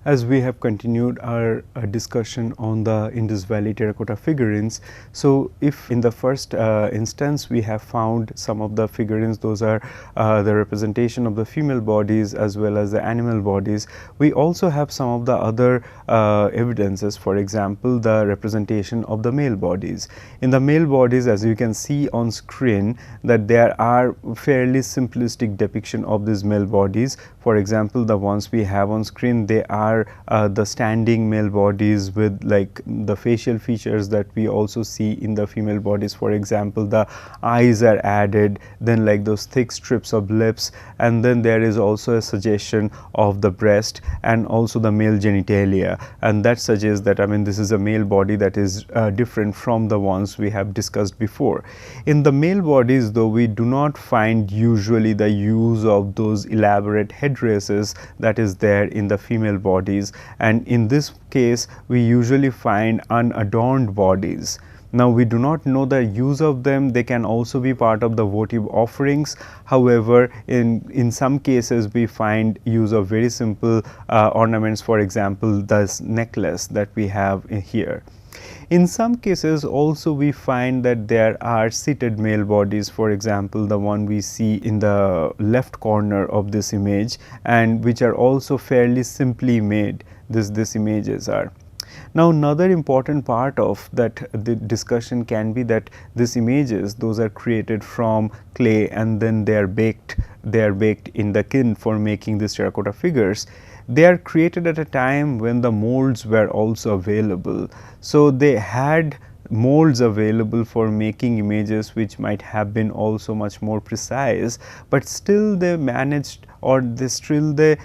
as we have continued our discussion on the Indus Valley terracotta figurines. So, if in the first instance we have found some of the figurines, those are the representation of the female bodies as well as the animal bodies, we also have some of the other evidences. For example, the representation of the male bodies. In the male bodies, as you can see on screen, that there are fairly simplistic depiction of these male bodies. For example, the ones we have on screen, they are the standing male bodies with like the facial features that we also see in the female bodies. For example, the eyes are added, then like those thick strips of lips, and then there is also a suggestion of the breast and also the male genitalia, and that suggests that this is a male body that is different from the ones we have discussed before. In the male bodies, though, we do not find usually the use of those elaborate headdresses that is there in the female bodies, and in this case we usually find unadorned bodies. Now, we do not know the use of them. They can also be part of the votive offerings. However, in some cases we find use of very simple ornaments, for example, this necklace that we have here. In some cases also we find that there are seated male bodies, for example, the one we see in the left corner of this image, and which are also fairly simply made. These images are. Now, another important part of that the discussion can be that these images, those are created from clay and then they are baked in the kiln for making these terracotta figures. They are created at a time when the molds were also available. So, they had molds available for making images which might have been also much more precise, but still they managed, or they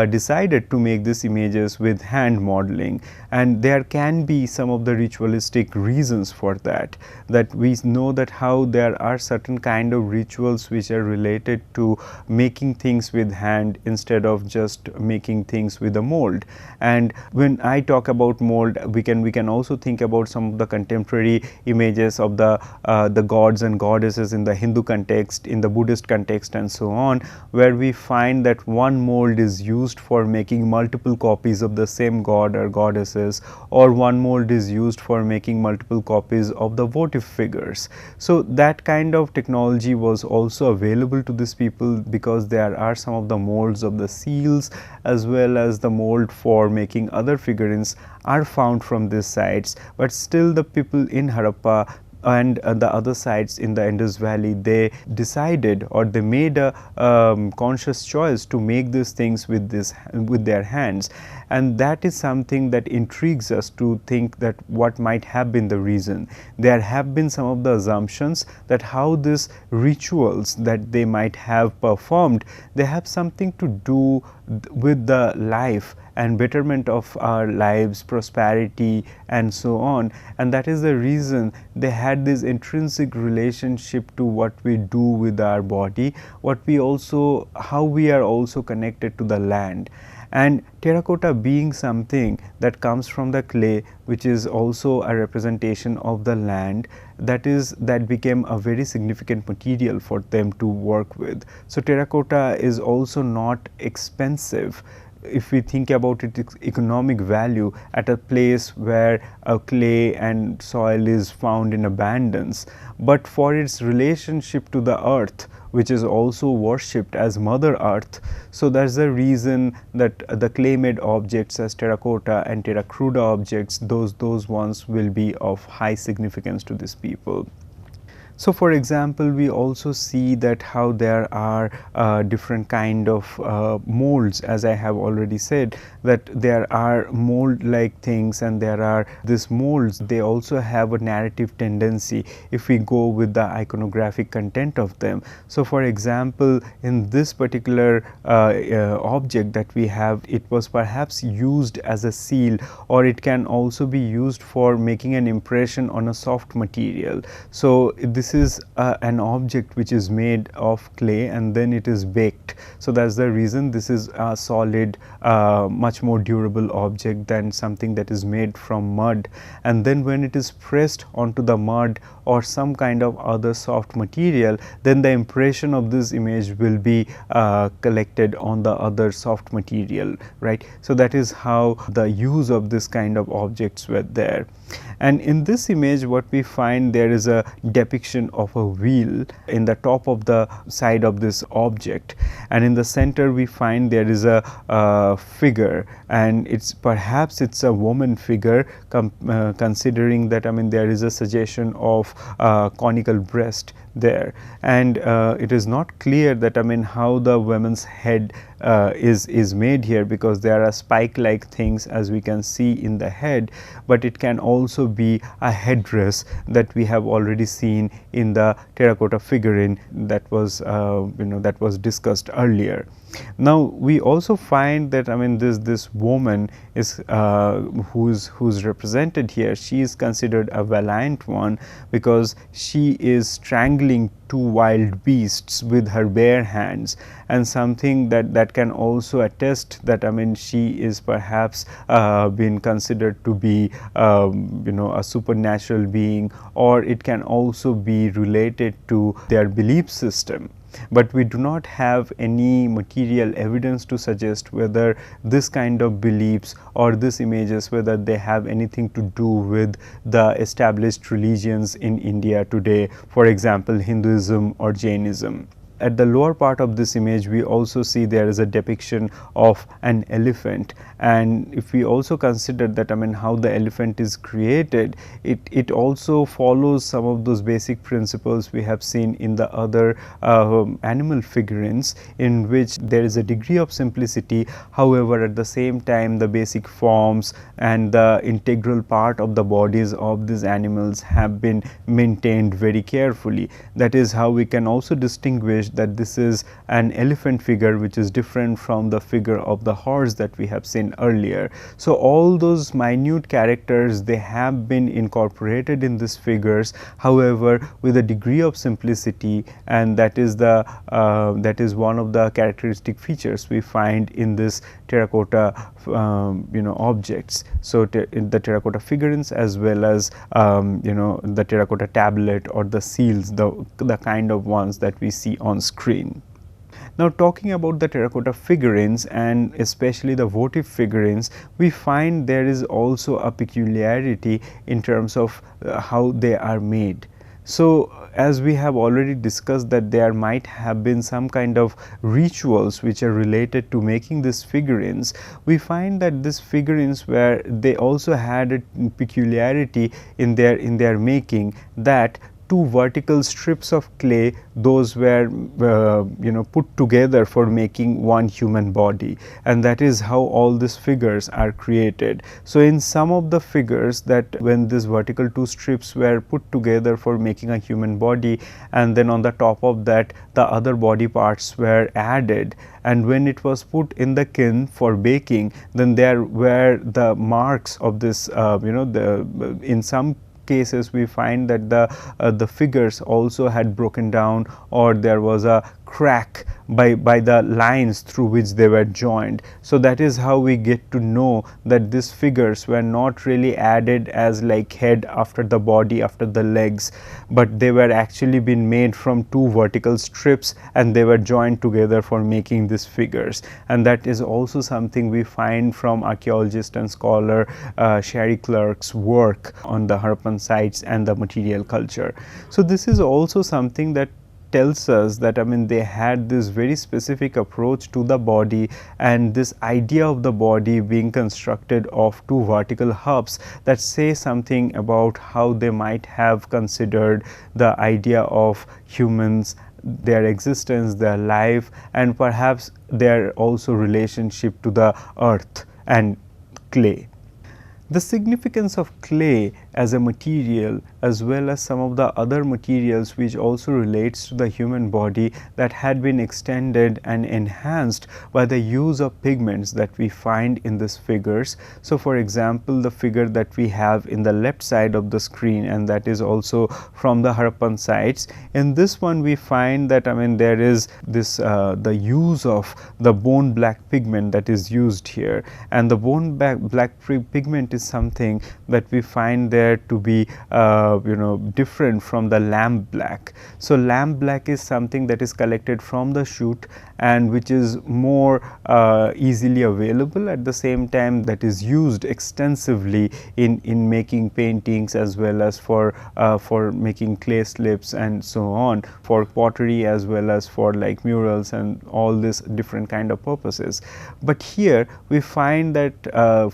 decided to make these images with hand modeling, and there can be some of the ritualistic reasons for that. That we know that how there are certain kind of rituals which are related to making things with hand instead of just making things with a mold. And when I talk about mold, we can also think about some of the contemporary images of the gods and goddesses in the Hindu context, in the Buddhist context, and so on, where we find that one mold is used for making multiple copies of the same god or goddesses, or one mold is used for making multiple copies of the votive figures. So, that kind of technology was also available to these people, because there are some of the molds of the seals as well as the mold for making other figurines are found from these sites, but still the people in Harappa and the other sites in the Indus Valley, they decided, or they made a conscious choice to make these things with their hands, and that is something that intrigues us to think that what might have been the reason. There have been some of the assumptions that how these rituals that they might have performed, they have something to do with the life and betterment of our lives, prosperity, and so on, and that is the reason they had this intrinsic relationship to what we do with our body, how we are also connected to the land. And terracotta being something that comes from the clay, which is also a representation of the land, that became a very significant material for them to work with. So, terracotta is also not expensive if we think about its economic value at a place where clay and soil is found in abundance, but for its relationship to the earth, which is also worshipped as Mother Earth. So, that is the reason that the clay made objects as terracotta and terra cruda objects, those ones will be of high significance to these people. So, for example, we also see that how there are different kind of molds, as I have already said, that there are mold like things, and there are these molds, they also have a narrative tendency if we go with the iconographic content of them. So, for example, in this particular object that we have, it was perhaps used as a seal, or it can also be used for making an impression on a soft material. So, this this is an object which is made of clay and then it is baked. So that's the reason this is a solid, much more durable object than something that is made from mud, and then when it is pressed onto the mud or some kind of other soft material, then the impression of this image will be collected on the other soft material, right. So that is how the use of this kind of objects were there. And in this image what we find, there is a depiction of a wheel in the top of the side of this object, and in the center we find there is a figure, and perhaps it's a woman figure, considering that there is a suggestion of conical breast there, and it is not clear that how the woman's head is made here, because there are spike like things as we can see in the head, but it can also be a headdress that we have already seen in the terracotta figurine that was that was discussed earlier. Now we also find that this woman is who's represented here, she is considered a valiant one, because she is strangling two wild beasts with her bare hands, and something that can also attest that she is perhaps been considered to be a supernatural being, or it can also be related to their belief system. But we do not have any material evidence to suggest whether this kind of beliefs or these images, whether they have anything to do with the established religions in India today, for example Hinduism or Jainism. At the lower part of this image we also see there is a depiction of an elephant, and if we also consider that how the elephant is created, it also follows some of those basic principles we have seen in the other animal figurines, in which there is a degree of simplicity, however at the same time the basic forms and the integral part of the bodies of these animals have been maintained very carefully. That is how we can also distinguish that this is an elephant figure which is different from the figure of the horse that we have seen earlier. So all those minute characters, they have been incorporated in these figures, however with a degree of simplicity, and that is one of the characteristic features we find in this terracotta objects. So in the terracotta figurines, as well as the terracotta tablet or the seals, the kind of ones that we see on screen. Now talking about the terracotta figurines, and especially the votive figurines, we find there is also a peculiarity in terms of how they are made. So as we have already discussed that there might have been some kind of rituals which are related to making these figurines, we find that these figurines they also had a peculiarity in their making, that two vertical strips of clay, those were put together for making one human body, and that is how all these figures are created. So in some of the figures, that when these vertical two strips were put together for making a human body, and then on the top of that the other body parts were added, and when it was put in the kiln for baking, then there were the marks of this in some cases we find that the figures also had broken down, or there was a crack by the lines through which they were joined. So that is how we get to know that these figures were not really added as like head after the body after the legs, but they were actually been made from two vertical strips, and they were joined together for making these figures. And that is also something we find from archaeologist and scholar Sherry Clark's work on the Harappan sites and the material culture. So this is also something that tells us that they had this very specific approach to the body, and this idea of the body being constructed of two vertical hubs, that say something about how they might have considered the idea of humans, their existence, their life, and perhaps their also relationship to the earth and clay. The significance of clay as a material, as well as some of the other materials which also relates to the human body, that had been extended and enhanced by the use of pigments that we find in these figures. So, for example, the figure that we have in the left side of the screen, and that is also from the Harappan sites. In this one we find that, I mean, there is this the use of the bone black pigment that is used here, and the bone black pigment is something that we find there to be different from the lamp black. So, lamp black is something that is collected from the shoot and which is more easily available, at the same time that is used extensively in making paintings, as well as for making clay slips and so on, for pottery, as well as for like murals and all this different kind of purposes. But here we find that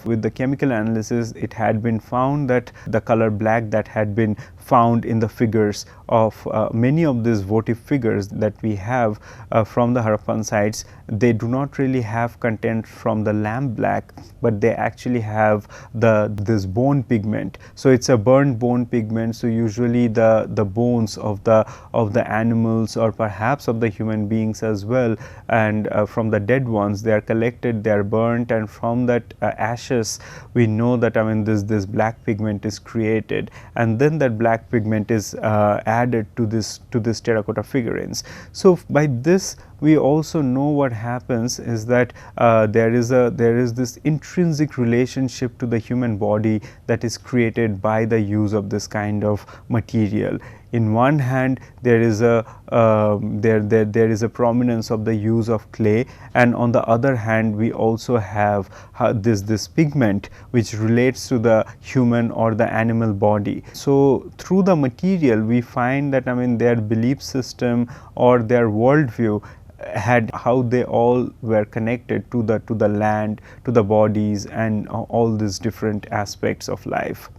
with the chemical analysis, it had been found that the color black that had been found in the figures of many of these votive figures that we have from the Harappan sites, they do not really have content from the lamp black, but they actually have this bone pigment. So, it is a burnt bone pigment. So, usually the bones of the animals, or perhaps of the human beings as well, and from the dead ones, they are collected, they are burnt, and from that ashes we know that, I mean, this black pigment is created, and then that black pigment is added to this terracotta figurines. So, by this we also know what happens is that there is this intrinsic relationship to the human body that is created by the use of this kind of material. In one hand, there is a there is a prominence of the use of clay, and on the other hand we also have this pigment which relates to the human or the animal body. So, through the material we find that, I mean, their belief system or their worldview had how they all were connected to the land, to the bodies, and all these different aspects of life.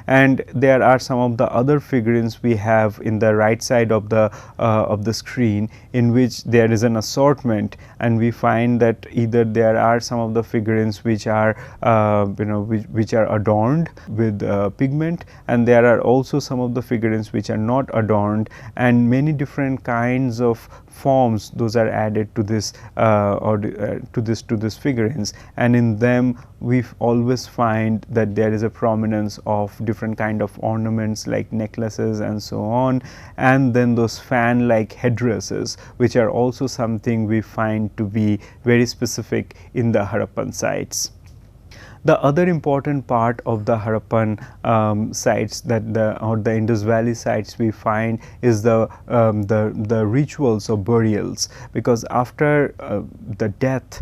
And there are some of the other figurines we have in the right side of the screen, in which there is an assortment, and we find that either there are some of the figurines which are which are adorned with pigment, and there are also some of the figurines which are not adorned, and many different kinds of forms those are added to this to this figurines, and in them we always find that there is a prominence of different kind of ornaments like necklaces and so on, and then those fan like headdresses, which are also something we find to be very specific in the Harappan sites. The other important part of the Harappan sites that the Indus Valley sites we find is the rituals of burials, because after the death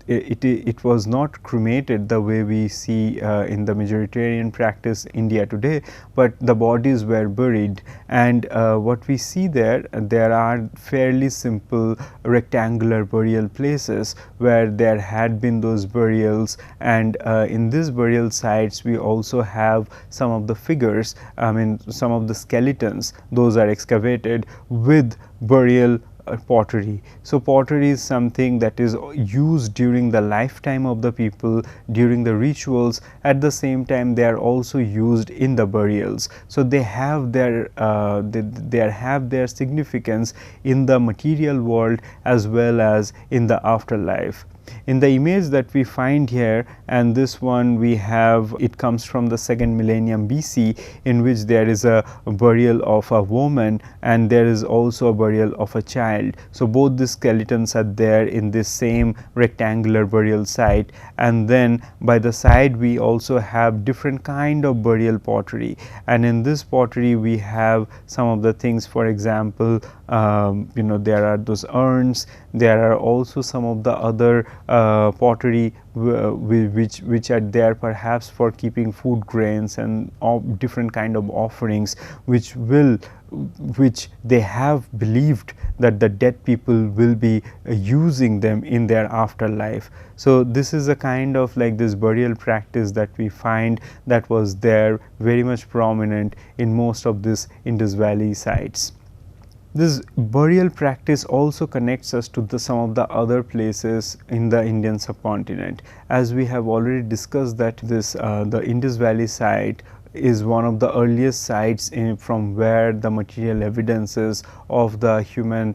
it was not cremated the way we see in the majoritarian practice India today, but the bodies were buried, and what we see there are fairly simple rectangular burial places where there had been those burials, and in these burial sites we also have some of the figures, I mean some of the skeletons, those are excavated with burial pottery. So, pottery is something that is used during the lifetime of the people, during the rituals. At the same time, they are also used in the burials. So, they have their have their significance in the material world as well as in the afterlife. In the image that we find here, and this one we have, it comes from the 2nd millennium BC, in which there is a burial of a woman and there is also a burial of a child. So, both the skeletons are there in this same rectangular burial site, and then by the side we also have different kind of burial pottery, and in this pottery we have some of the things, for example, there are those urns, there are also some of the other pottery which are there perhaps for keeping food grains and different kind of offerings, which they have believed that the dead people will be using them in their afterlife. So, this is a kind of like this burial practice that we find that was there very much prominent in most of these Indus Valley sites. This burial practice also connects us to some of the other places in the Indian subcontinent. As we have already discussed that the Indus Valley site is one of the earliest sites from where the material evidences of the human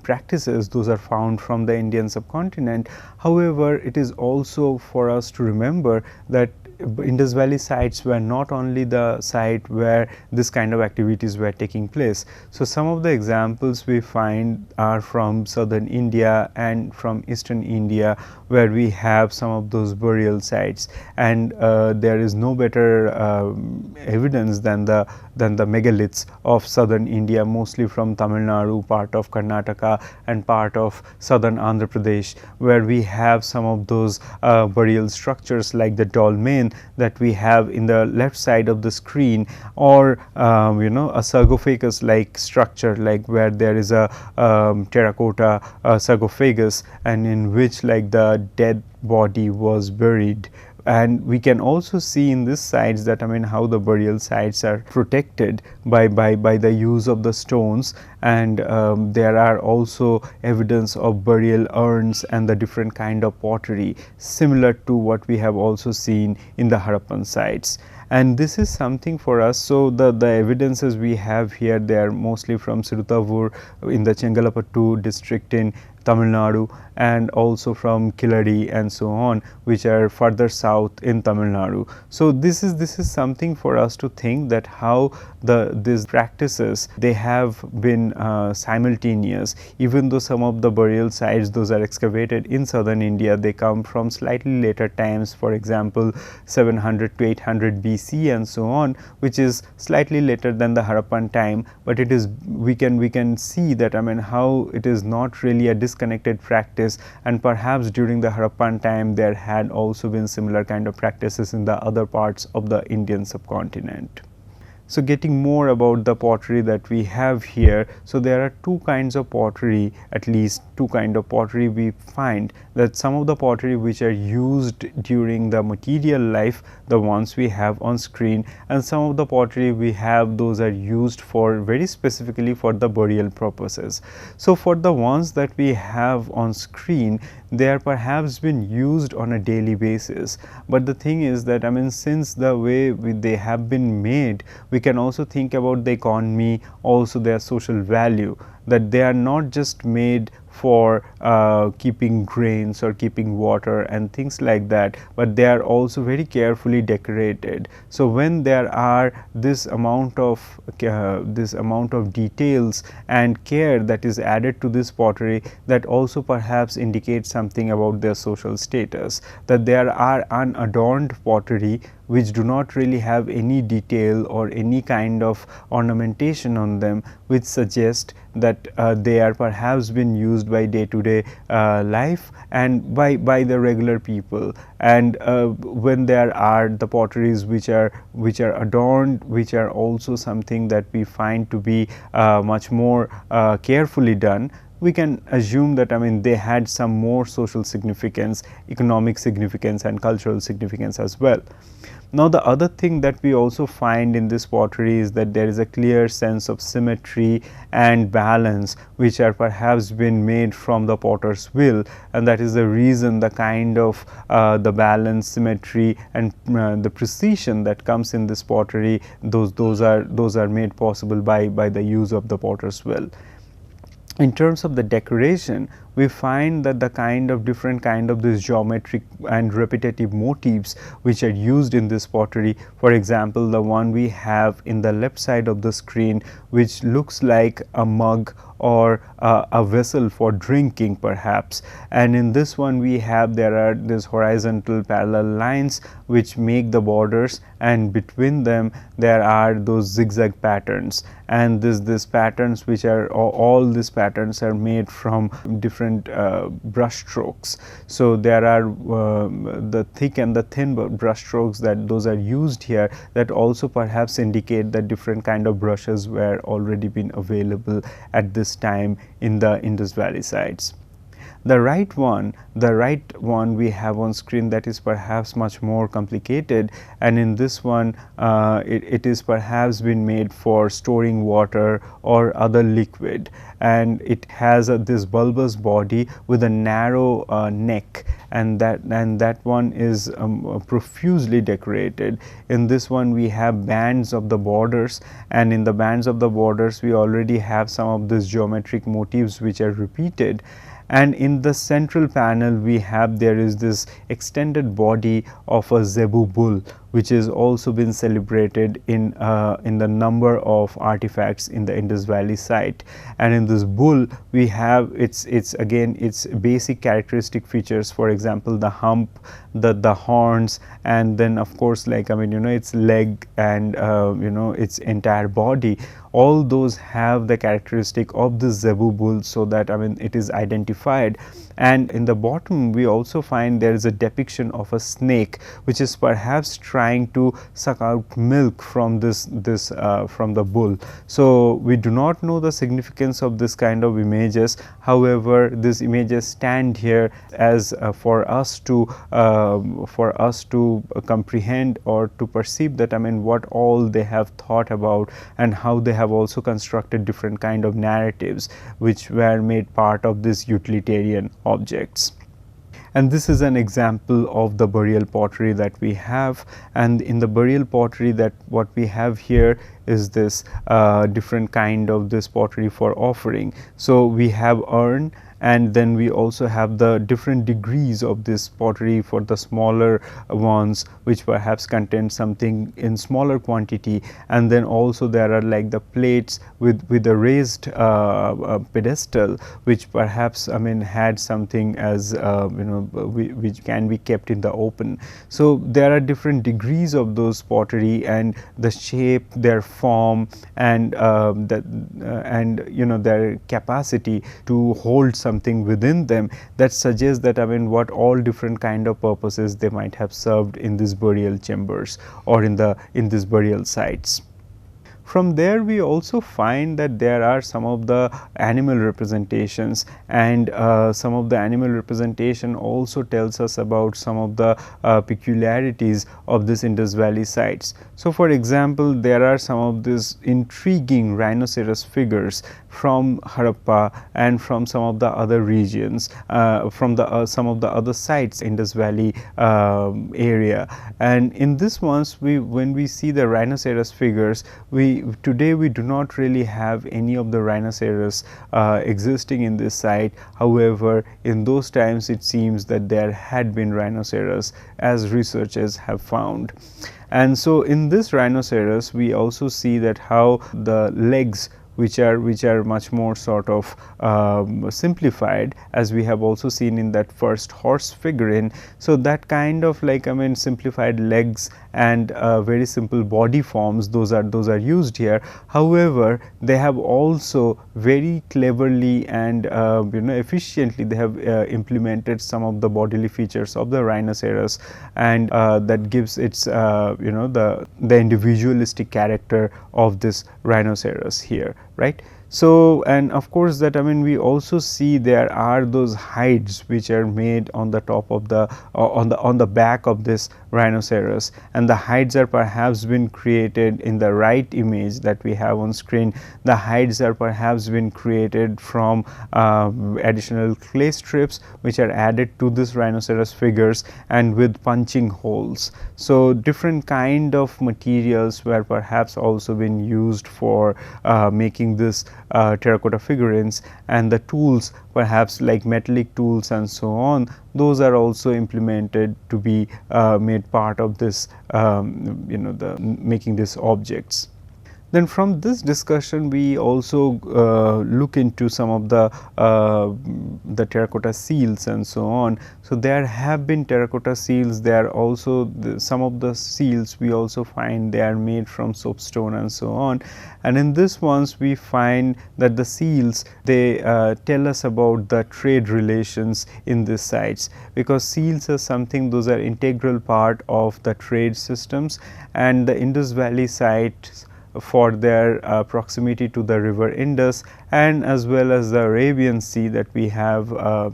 practices, those are found from the Indian subcontinent. However, it is also for us to remember that Indus Valley sites were not only the site where this kind of activities were taking place. So, some of the examples we find are from southern India and from eastern India, where we have some of those burial sites, and there is no better evidence than the megaliths of southern India, mostly from Tamil Nadu, part of Karnataka and part of southern Andhra Pradesh, where we have some of those burial structures like the dolmen that we have in the left side of the screen, or a sarcophagus like structure, like where there is a terracotta sarcophagus, and in which like the dead body was buried. And we can also see in this sites that how the burial sites are protected by the use of the stones, and there are also evidence of burial urns and the different kind of pottery similar to what we have also seen in the Harappan sites. And this is something for us. So, the evidences we have here, they are mostly from Sirutavur in the Chengalpattu district in Tamil Nadu, and also from Kiladi and so on, which are further south in Tamil Nadu. So, this is something for us to think that how these practices, they have been simultaneous, even though some of the burial sites, those are excavated in southern India, they come from slightly later times, for example 700 to 800 BC and so on, which is slightly later than the Harappan time, but it is, we can see that how it is not really a disconnected practice, and perhaps during the Harappan time there had also been similar kind of practices in the other parts of the Indian subcontinent. So, getting more about the pottery that we have here. So, there are two kinds of pottery, at least two kinds of pottery we find, that some of the pottery which are used during the material life, the ones we have on screen, and some of the pottery we have, those are used for very specifically for the burial purposes. So, for the ones that we have on screen, they are perhaps been used on a daily basis, but the thing is that since the way they have been made, we can also think about the economy, also their social value, that they are not just made for keeping grains or keeping water and things like that, but they are also very carefully decorated. So, when there are this amount of details and care that is added to this pottery, that also perhaps indicates something about their social status, that there are unadorned pottery which do not really have any detail or any kind of ornamentation on them, which suggest that they are perhaps been used by day to day life and by the regular people. And when there are the potteries which are adorned, which are also something that we find to be much more carefully done, we can assume that they had some more social significance, economic significance and cultural significance as well. Now, the other thing that we also find in this pottery is that there is a clear sense of symmetry and balance, which are perhaps been made from the potter's will, and that is the reason the kind of the balance, symmetry and the precision that comes in this pottery, those are made possible by the use of the potter's will. In terms of the decoration, we find that the different kind of this geometric and repetitive motifs which are used in this pottery. For example, the one we have in the left side of the screen, which looks like a mug or a vessel for drinking perhaps, and in this one we have, there are these horizontal parallel lines which make the borders, and between them there are those zigzag patterns, and this patterns which are all these patterns are made from different brush strokes. So, there are the thick and the thin brush strokes, that those are used here, that also perhaps indicate that different kind of brushes were already been available at this time in the Indus Valley sites. The right one we have on screen, that is perhaps much more complicated, and in this one it is perhaps been made for storing water or other liquid, and it has this bulbous body with a narrow neck, and that one is profusely decorated. In this one we have bands of the borders, and in the bands of the borders we already have some of these geometric motifs which are repeated. And in the central panel we have, there is this extended body of a zebu bull, which has also been celebrated in the number of artifacts in the Indus Valley site. And in this bull we have its again its basic characteristic features, for example the hump, the horns, and then of course like its leg and its entire body. All those have the characteristic of the zebu bull, so that it is identified. And in the bottom we also find there is a depiction of a snake, which is perhaps trying to suck out milk from from the bull. So we do not know the significance of this kind of images. However, these images stand here as for us to comprehend or to perceive that what all they have thought about, and how they have also constructed different kind of narratives which were made part of this utilitarian objects. And this is an example of the burial pottery that we have. And in the burial pottery, that what we have here is this different kind of this pottery for offering. So we have urn, and then we also have the different degrees of this pottery for the smaller ones, which perhaps contain something in smaller quantity, and then also there are like the plates with a raised pedestal, which perhaps had something as which can be kept in the open. So there are different degrees of those pottery, and the shape, their form, and their capacity to hold something within them, that suggests that what all different kind of purposes they might have served in these burial chambers or in these burial sites. From there we also find that there are some of the animal representations, and some of the animal representation also tells us about some of the peculiarities of this Indus Valley sites. So for example, there are some of these intriguing rhinoceros figures from Harappa and from some of the other regions, from some of the other sites in Indus Valley area. And in this ones, when we see the rhinoceros figures, today we do not really have any of the rhinoceros existing in this site. However, in those times it seems that there had been rhinoceros, as researchers have found. And so in this rhinoceros we also see that how the legs, which are much more sort of simplified, as we have also seen in that first horse figurine. So that kind of like simplified legs and very simple body forms, those are used here. However, they have also very cleverly and efficiently they have implemented some of the bodily features of the rhinoceros, and that gives its the individualistic character of this rhinoceros here, right. So, and of course that we also see there are those hides which are made on the top of the on the back of this rhinoceros, and the hides are perhaps been created in the right image that we have on screen. The hides are perhaps been created from additional clay strips which are added to this rhinoceros figures, and with punching holes. So different kind of materials were perhaps also been used for making this terracotta figurines, and the tools, perhaps like metallic tools and so on, those are also implemented to be made part of this the making these objects. Then from this discussion we also look into some of the terracotta seals and so on. So there have been terracotta seals. There are also some of the seals we also find they are made from soapstone and so on. And in this ones we find that the seals, they tell us about the trade relations in these sites, because seals are something, those are integral part of the trade systems, and the Indus Valley sites, for their proximity to the river Indus and as well as the Arabian Sea that we have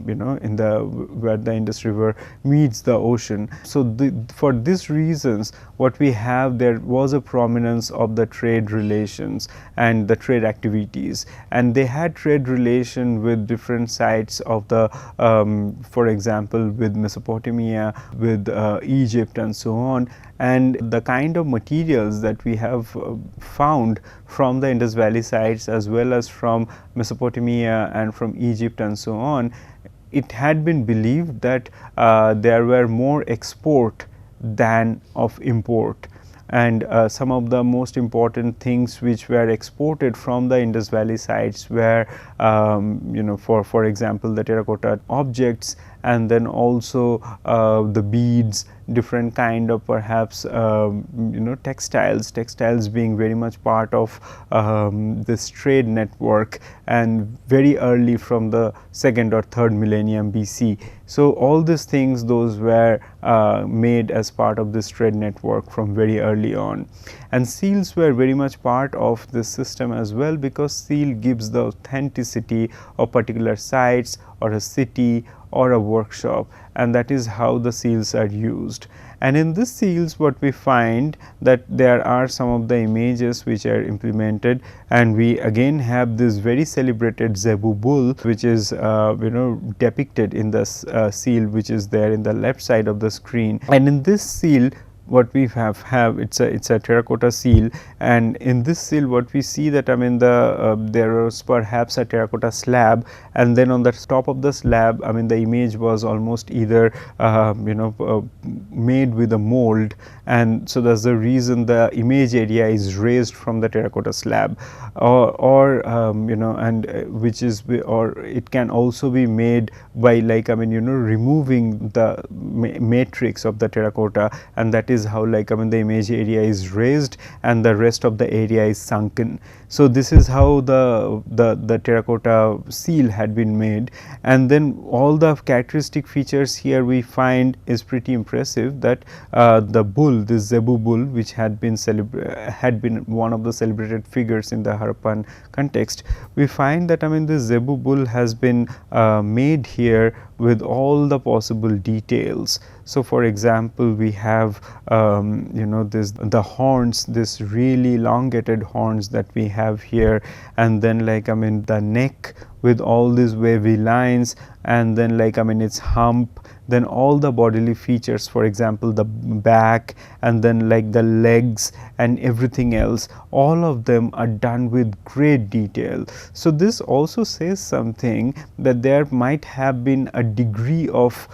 in the where the Indus River meets the ocean. So for these reasons, what we have, there was a prominence of the trade relations and the trade activities, and they had trade relation with different sites of the for example with Mesopotamia, with Egypt and so on. And the kind of materials that we have found from the Indus Valley sites as well as from Mesopotamia and from Egypt and so on, it had been believed that there were more export than of import. And some of the most important things which were exported from the Indus Valley sites were for example the terracotta objects, and then also the beads, different kind of perhaps textiles being very much part of this trade network, and very early from the 2nd or 3rd millennium BC. So all these things, those were made as part of this trade network from very early on. And seals were very much part of this system as well, because seal gives the authenticity of particular sites or a city or a workshop, and that is how the seals are used. And in these seals, what we find that there are some of the images which are implemented, and we again have this very celebrated zebu bull, which is depicted in the seal, which is there in the left side of the screen. And in this seal, what we have it's a terracotta seal, and in this seal what we see that there was perhaps a terracotta slab, and then on the top of the slab the image was almost either made with a mold, and so that's the reason the image area is raised from the terracotta slab, or which is, or it can also be made by removing the matrix of the terracotta, and that is how the image area is raised and the rest of the area is sunken. So this is how the terracotta seal had been made, and then all the characteristic features here we find is pretty impressive, that the bull, this zebu bull, which had been one of the celebrated figures in the Harappan context, we find that this zebu bull has been made here with all the possible details. So for example, we have the horns, this really elongated horns that we have here, and then the neck with all these wavy lines, and then its hump, then all the bodily features, for example the back, and then the legs and everything else, all of them are done with great detail. So this also says something, that there might have been a degree of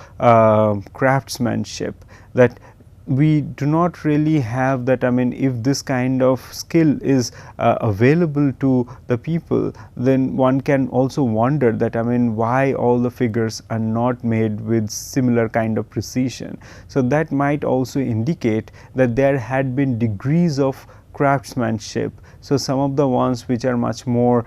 craftsmanship, that we do not really have that. If this kind of skill is available to the people, then one can also wonder that why all the figures are not made with similar kind of precision. So that might also indicate that there had been degrees of craftsmanship. So some of the ones which are much more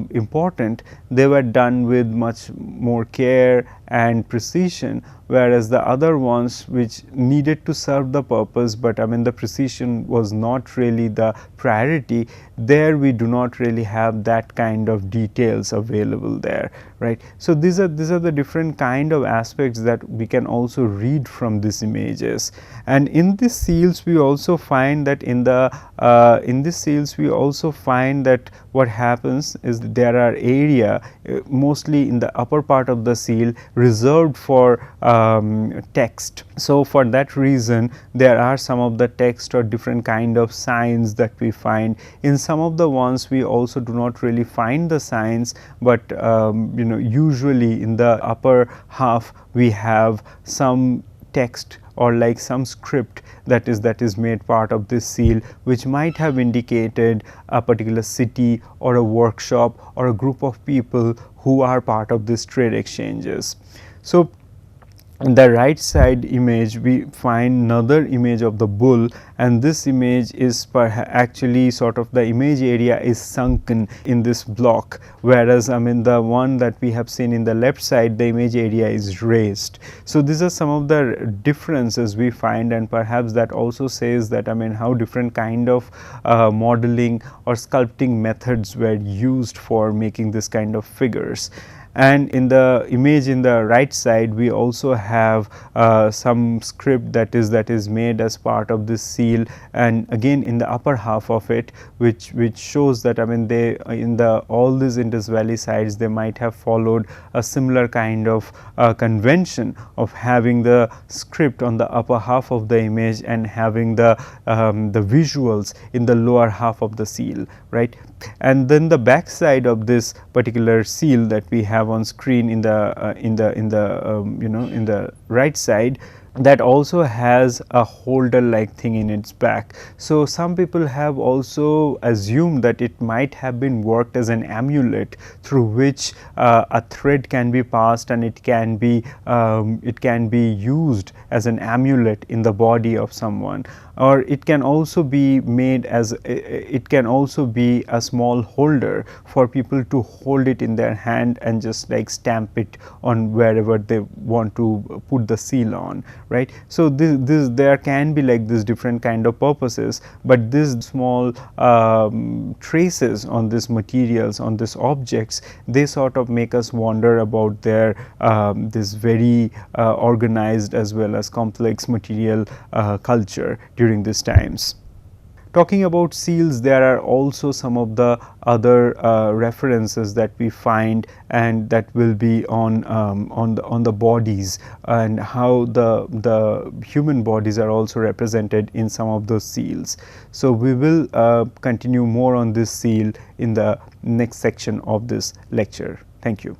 important, they were done with much more care and precision, whereas the other ones which needed to serve the purpose, but the precision was not really the priority, there we do not really have that kind of details available there, right. So these are the different kind of aspects that we can also read from these images. And in these seals we also find that in these seals we also find that what happens is there are area mostly in the upper part of the seal reserved for text. So for that reason, there are some of the text or different kind of signs that we find. In some of the ones we also do not really find the signs, but usually in the upper half we have some text or some script that is made part of this seal, which might have indicated a particular city or a workshop or a group of people who are part of this trade exchanges. So in the right side image we find another image of the bull, and this image is actually sort of the image area is sunken in this block, whereas the one that we have seen in the left side, the image area is raised. So these are some of the differences we find, and perhaps that also says that how different kind of modeling or sculpting methods were used for making this kind of figures. And in the image in the right side we also have some script that is made as part of this seal, and again in the upper half of it, which shows that they in the all these Indus Valley sites they might have followed a similar kind of convention of having the script on the upper half of the image and having the visuals in the lower half of the seal, right. And then the back side of this particular seal that we have on screen in the in the right side, that also has a holder like thing in its back. So some people have also assumed that it might have been worked as an amulet through which a thread can be passed, and it can be used as an amulet in the body of someone, or it can also be made as it can also be a small holder for people to hold it in their hand and just like stamp it on wherever they want to put the seal on, right. So this there can be like this different kind of purposes, but these small traces on these materials, on these objects, they sort of make us wonder about their this very organized as well as complex material culture during these times. Talking about seals, there are also some of the other references that we find, and that will be on the bodies, and how the human bodies are also represented in some of those seals. So we will continue more on this seal in the next section of this lecture. Thank you.